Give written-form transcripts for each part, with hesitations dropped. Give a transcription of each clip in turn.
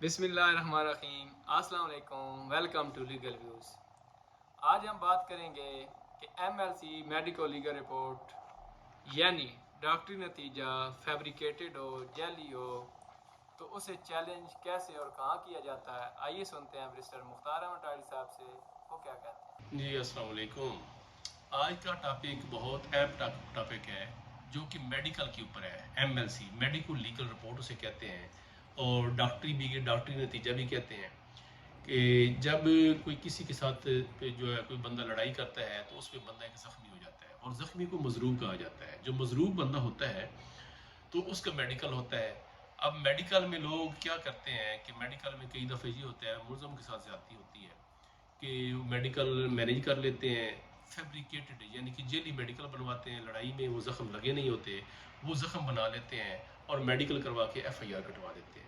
بسم اللہ الرحمن الرحیم، السلام علیکم، ویلکم ٹو لیگل ویوز۔ آج ہم بات کریں گے کہ M L C medical legal report یعنی ڈاکٹری نتیجہ فیبریکیٹڈ ہو، جعلی ہو تو اسے چیلنج کیسے اور کہاں کیا جاتا ہے۔ آئیے سنتے ہیں برسٹر مختار احمد اٹاری صاحب سے وہ کیا کہتے ہیں۔ جی السلام علیکم۔ آج کا ٹاپک بہت اہم ٹاپک ہے جو کہ میڈیکل کے اوپر ہے۔ M L C medical legal report اسے کہتے ہیں اور ڈاکٹری نتیجہ بھی کہتے ہیں کہ جب کوئی کسی کے ساتھ جو ہے کوئی بندہ لڑائی کرتا ہے تو اس پہ بندہ ایک زخمی ہو جاتا ہے اور زخمی کو مضروب کہا جاتا ہے۔ جو مضروب بندہ ہوتا ہے تو اس کا میڈیکل ہوتا ہے۔ اب میڈیکل میں لوگ کیا کرتے ہیں کہ میڈیکل میں کئی دفعہ یہ ہوتا ہے ملزم کے ساتھ زیادتی ہوتی ہے کہ میڈیکل مینیج کر لیتے ہیں، فیبریکیٹڈ یعنی کہ جیلی میڈیکل بنواتے ہیں، لڑائی میں وہ زخم لگے نہیں ہوتے، وہ زخم بنا لیتے ہیں اور میڈیکل کروا کے ایف آئی آر کٹوا دیتے ہیں۔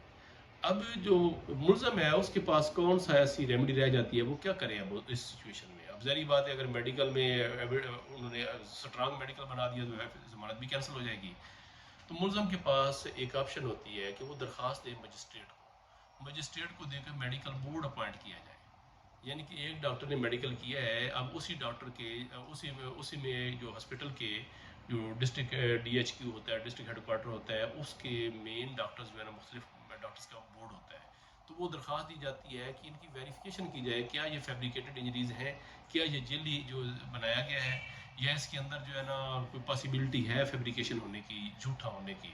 اب جو ملزم ہے اس کے پاس کون سا ایسی ریمیڈی رہ جاتی ہے، وہ کیا کریں اب اس سچویشن میں۔ اب ظاہری بات ہے اگر میڈیکل میں انہوں نے اسٹرانگ میڈیکل بنا دیا تو ضمانت بھی کینسل ہو جائے گی۔ تو ملزم کے پاس ایک آپشن ہوتی ہے کہ وہ درخواست دے مجسٹریٹ کو دے کر میڈیکل بورڈ اپوائنٹ کیا جائے۔ یعنی کہ ایک ڈاکٹر نے میڈیکل کیا ہے، اب اسی ڈاکٹر کے اسی میں جو ہاسپٹل کے جو ڈسٹرکٹ ڈی ایچ کیو ہوتا ہے، ڈسٹرکٹ ہیڈ کوارٹر ہوتا ہے، اس کے مین ڈاکٹرز جو ہے نا مختلف ڈاکٹرز کا بورڈ ہوتا ہے۔ تو وہ درخواست دی جاتی ہے کہ ان کی ویریفیکیشن کی جائے، کیا یہ فیبریکیٹڈ انجریز ہیں، کیا یہ جیلی جو بنایا گیا ہے یا اس کے اندر جو ہے نا کوئی پاسیبلٹی ہے فیبریکیشن ہونے کی، جھوٹا ہونے کی۔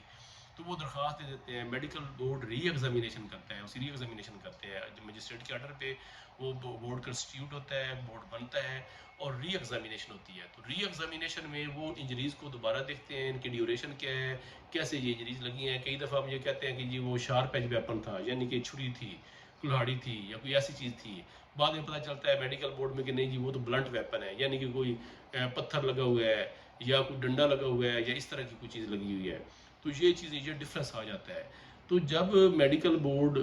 تو وہ درخواست دے دیتے ہیں، میڈیکل بورڈ ری ایگزامینیشن کرتا ہے، اسی ری ایگزامینیشن کرتے ہیں مجسٹریٹ کے آرڈر پہ۔ وہ بورڈ کنسٹیٹیوٹ ہوتا ہے، بورڈ بنتا ہے اور ری ایگزامینیشن ہوتی ہے۔ تو ری ایگزامینیشن میں وہ انجریز کو دوبارہ دیکھتے ہیں، ان کی ڈیوریشن کیا ہے، کیسے یہ انجریز لگی ہیں۔ کئی دفعہ ہم یہ کہتے ہیں کہ جی وہ شارپ ایج ویپن تھا، یعنی کہ چھری تھی، کلہاڑی تھی یا کوئی ایسی چیز تھی۔ بعد میں پتہ چلتا ہے میڈیکل بورڈ میں کہ نہیں جی وہ تو بلنٹ ویپن ہے، یعنی کہ کوئی پتھر لگا ہوا ہے یا کوئی ڈنڈا لگا ہوا ہے یا اس طرح کی کوئی چیز لگی ہوئی ہے۔ تو یہ چیزیں یہ ڈفرینس آ جاتا ہے۔ تو جب میڈیکل بورڈ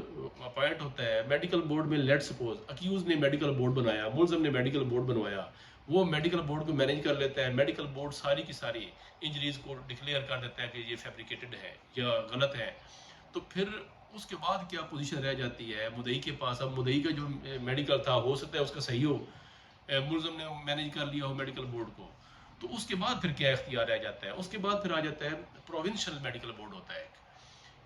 اپوائنٹ ہوتا ہے، میڈیکل بورڈ میں لیٹ سپوز اکیوز نے میڈیکل بورڈ بنایا، ملزم نے میڈیکل بورڈ بنوایا، وہ میڈیکل بورڈ کو مینیج کر لیتا ہے۔ میڈیکل بورڈ ساری کی ساری انجریز کو ڈکلیئر کر دیتا ہے کہ یہ فیبریکیٹڈ ہے یا غلط ہے۔ تو پھر اس کے بعد کیا پوزیشن رہ جاتی ہے مدعی کے پاس۔ اب مدعی کا جو میڈیکل تھا ہو سکتا ہے اس کا صحیح ہو، ملزم نے مینیج کر لیا ہو میڈیکل بورڈ کو، تو اس کے بعد پھر کیا اختیار رہ جاتا ہے۔ اس کے بعد پھر آ جاتا ہے پروونشل میڈیکل بورڈ ہوتا ہے ایک،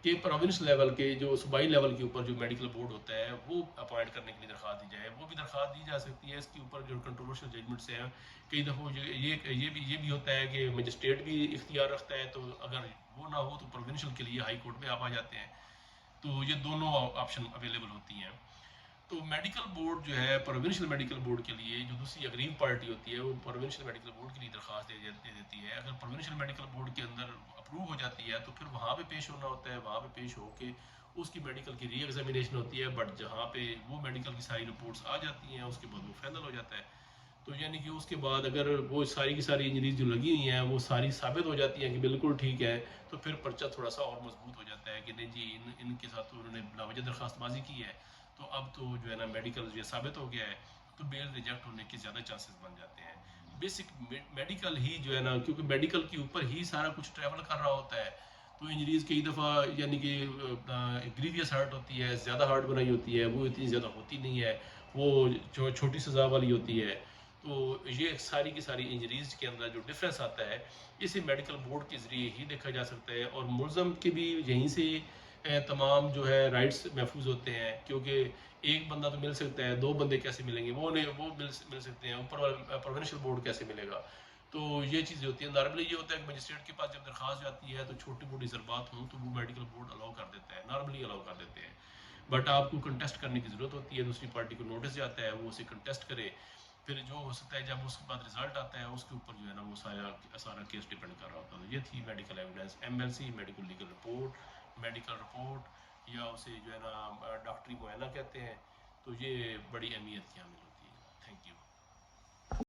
کہ پروونس لیول کے جو صوبائی لیول کے اوپر جو میڈیکل بورڈ ہوتا ہے وہ اپوائنٹ کرنے کے لیے درخواست دی جائے۔ وہ بھی درخواست دی جا سکتی ہے، اس کے اوپر جو کنٹروورشل ججمنٹس ہیں کئی دفعہ یہ بھی ہوتا ہے کہ مجسٹریٹ بھی اختیار رکھتا ہے، تو اگر وہ نہ ہو تو پروونشل کے لیے ہائی کورٹ میں آپ آ جاتے ہیں۔ تو یہ دونوں آپشن اویلیبل ہوتی ہیں۔ تو میڈیکل بورڈ جو ہے پروونشل میڈیکل بورڈ کے لیے جو دوسری اگریم پارٹی ہوتی ہے وہ پروونشل میڈیکل بورڈ کے لیے درخواست دے دیتی ہے۔ اگر پروونشل میڈیکل بورڈ کے اندر اپروو ہو جاتی ہے تو پھر وہاں پہ پیش ہونا ہوتا ہے، وہاں پہ پیش ہو کے اس کی میڈیکل کی ری ایگزامینیشن ہوتی ہے۔ بٹ جہاں پہ وہ میڈیکل کی ساری رپورٹس آ جاتی ہیں اس کے بعد وہ فائنل ہو جاتا ہے۔ تو یعنی کہ اس کے بعد اگر وہ ساری کی ساری انجریز جو لگی ہوئی ہیں وہ ساری ثابت ہو جاتی ہیں کہ بالکل ٹھیک ہے، تو پھر پرچہ تھوڑا سا اور مضبوط ہو جاتا ہے کہ نہیں جی ان کے ساتھ تو انہوں نے بلا وجہ درخواست بازی کی ہے، تو اب تو جو ہے نا میڈیکل یہ ثابت ہو گیا ہے، تو بیل ریجیکٹ ہونے کے زیادہ چانسز بن جاتے ہیں۔ بیسک میڈیکل ہی جو ہے نا، کیونکہ میڈیکل کے اوپر ہی سارا کچھ ٹریول کر رہا ہوتا ہے، تو انجریز کئی دفعہ یعنی کہ گریویس ہارٹ ہوتی ہے، زیادہ ہارٹ بنائی ہوتی ہے، وہ اتنی زیادہ ہوتی نہیں ہے، وہ چھوٹی سزا والی ہوتی ہے۔ تو یہ ساری کی ساری انجریز کے اندر جو ڈفرینس آتا ہے اسے میڈیکل بورڈ کے ذریعے ہی دیکھا جا سکتا ہے، اور ملزم کے بھی یہیں سے تمام جو ہے رائٹس محفوظ ہوتے ہیں، کیونکہ ایک بندہ تو مل سکتا ہے، دو بندے کیسے ملیں گے، وہ مل سکتے ہیں، اوپر والا پروونشل بورڈ کیسے ملے گا۔ تو یہ چیزیں ہوتی ہیں۔ نارملی یہ ہوتا ہے کہ مجسٹریٹ کے پاس جب درخواست جاتی ہے تو چھوٹی موٹی ضربات ہوں تو وہ میڈیکل بورڈ الاؤ کر دیتا ہے، نارملی الاؤ کر دیتے ہیں۔ بٹ آپ کو کنٹیسٹ کرنے کی ضرورت ہوتی ہے، دوسری پارٹی کو نوٹس جاتا ہے، وہ اسے کنٹیسٹ کرے، پھر جو ہو سکتا ہے جب اس کے بعد رزلٹ آتا ہے اس کے اوپر جو ہے نا وہ سارا کیس ڈیپینڈ کر رہا ہوتا ہے۔ یہ تھی medical evidence, M L C medical legal report, medical report یا اسے جو ہے نا ڈاکٹری معائنہ کہتے ہیں۔ تو یہ بڑی اہمیت کی حامل ہوتی ہے۔ Thank you.